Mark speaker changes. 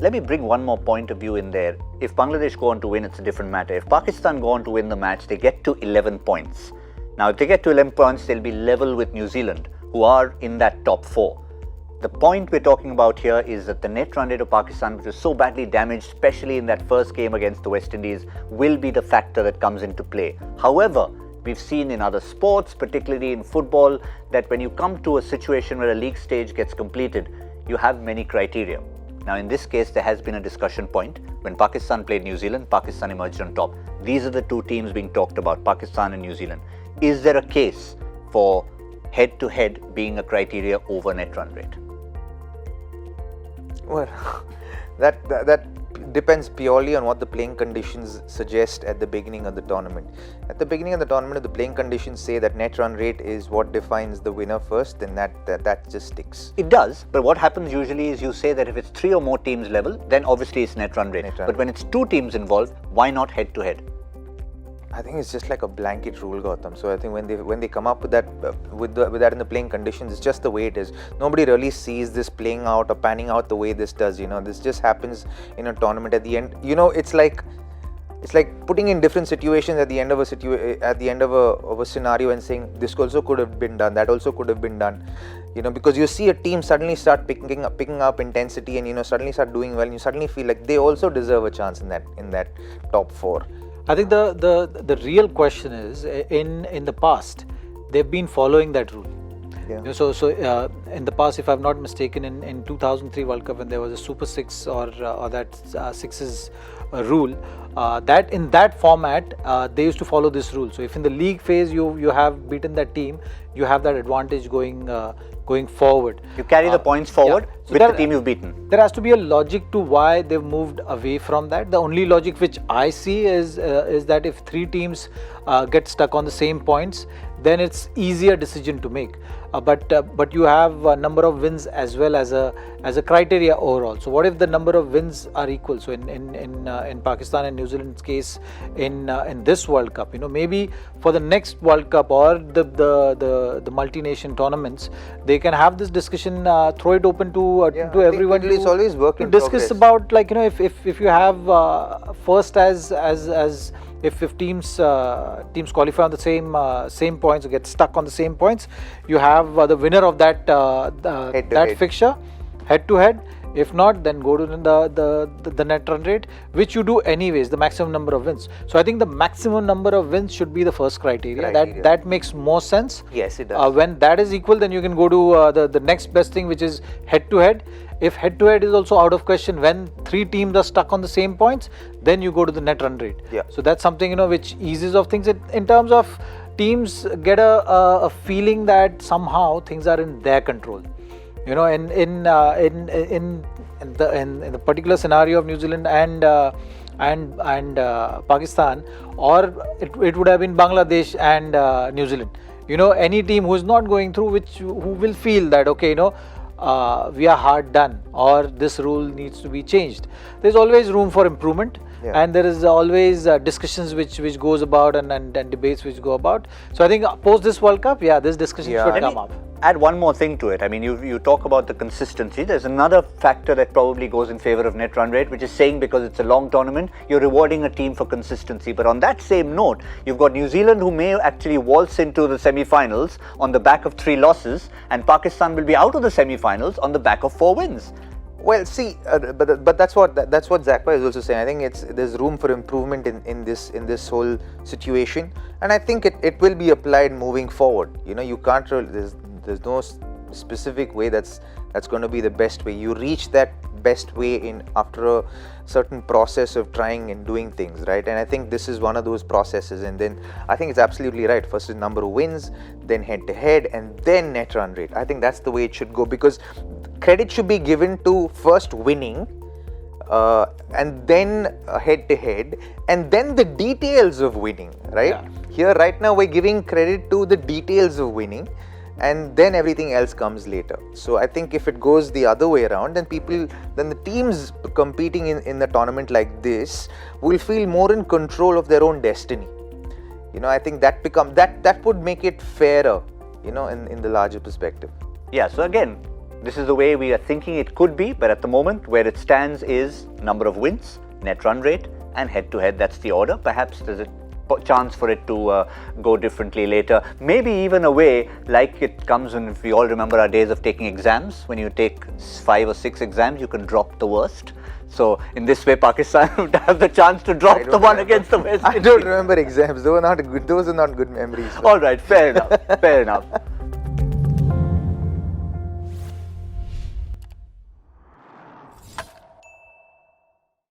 Speaker 1: let me bring one more point of view in there. If Bangladesh go on to win, it's a different matter. If Pakistan go on to win the match, they get to 11 points. Now, if they get to 11 points, they'll be level with New Zealand, who are in that top 4. The point we're talking about here is that the net run rate of Pakistan, which was so badly damaged, especially in that first game against the West Indies, will be the factor that comes into play. However, we've seen in other sports, particularly in football, that when you come to a situation where a league stage gets completed, you have many criteria. Now, in this case, there has been a discussion point. When Pakistan played New Zealand, Pakistan emerged on top. These are the two teams being talked about, Pakistan and New Zealand. Is there a case for head-to-head being a criteria over net run rate?
Speaker 2: Well, that depends purely on what the playing conditions suggest at the beginning of the tournament. At the beginning of the tournament, if the playing conditions say that net run rate is what defines the winner first, then that just sticks.
Speaker 1: It does, but what happens usually is you say that if it's 3 or more teams level, then obviously it's net run rate. But when it's 2 teams involved, why not head-to-head?
Speaker 2: I think it's just like a blanket rule, Gautam. So I think when they come up with that with that in the playing conditions, it's just the way it is. Nobody really sees this playing out or panning out the way this does. This just happens in a tournament at the end. It's like putting in different situations at the end of a scenario and saying this also could have been done, that also could have been done. Because you see a team suddenly start picking up intensity and suddenly start doing well, and you suddenly feel like they also deserve a chance in that top 4.
Speaker 3: I think the real question is, in the past, they've been following that rule.
Speaker 2: Yeah.
Speaker 3: So in the past, if I'm not mistaken, in 2003 World Cup, when there was a Super 6 or that sixes rule, that in that format they used to follow this rule. So if in the league phase you have beaten that team, you have that advantage going forward.
Speaker 1: You carry the points forward with the team you've beaten.
Speaker 3: There has to be a logic to why they've moved away from that. The only logic which I see is that if 3 teams get stuck on the same points, then it's easier decision to make. But you have a number of wins as well as a criteria overall. So what if the number of wins are equal? So in Pakistan and New Zealand's case, in this World Cup, maybe for the next World Cup or the multi-nation tournaments, they can have this discussion, throw it open to everyone.
Speaker 2: It's always work in
Speaker 3: discuss about, like, if you have first as if teams qualify on the same points or get stuck on the same points, you have the winner of that fixture head-to-head. If not, then go to the net run rate, which you do anyways, the maximum number of wins. So I think the maximum number of wins should be the first criteria. That makes more sense.
Speaker 2: Yes, it does.
Speaker 3: When that is equal, then you can go to the next best thing, which is head-to-head. If head-to-head is also out of question, when 3 teams are stuck on the same points, then you go to the net run rate.
Speaker 2: Yeah.
Speaker 3: So that's something which eases of things. In terms of teams get a feeling that somehow things are in their control. In the particular scenario of New Zealand and Pakistan, or it would have been Bangladesh and New Zealand. Any team who is not going through, who will feel that, okay, we are hard done, or this rule needs to be changed. There's always room for improvement. Yeah. And there is always discussions which goes about and debates which go about. So I think post this World Cup, this discussion should come up.
Speaker 1: Add one more thing to it. I mean, you talk about the consistency. There's another factor that probably goes in favor of net run rate, which is saying because it's a long tournament, you're rewarding a team for consistency. But on that same note, you've got New Zealand, who may actually waltz into the semi-finals on the back of 3 losses, and Pakistan will be out of the semi-finals on the back of 4 wins.
Speaker 2: Well, see, but that's what Zakpa is also saying. I think there's room for improvement in this whole situation, and I think it will be applied moving forward. You can't really, there's no specific way that's going to be the best way. You reach that best way after a certain process of trying and doing things, right? And I think this is one of those processes. And then I think it's absolutely right. First is number of wins, then head-to-head, and then net run rate. I think that's the way it should go, because credit should be given to first winning, and then head-to-head, and then the details of winning, right? Yeah. Here, right now, we're giving credit to the details of winning, and then everything else comes later. So I think if it goes the other way around, then the teams competing in the tournament like this will feel more in control of their own destiny. I think that would make it fairer, in the larger perspective.
Speaker 1: Yeah, so again, This is the way we are thinking it could be, but at the moment where it stands is number of wins, net run rate, and head-to-head. That's the order. Perhaps there's a chance for it to go differently later. Maybe even a way like it comes when, if we all remember our days of taking exams, when you take 5 or 6 exams, you can drop the worst. So in this way, Pakistan would have the chance to drop the one against the West
Speaker 2: I don't remember exams. Those are not good memories.
Speaker 1: All right, fair enough. Fair enough.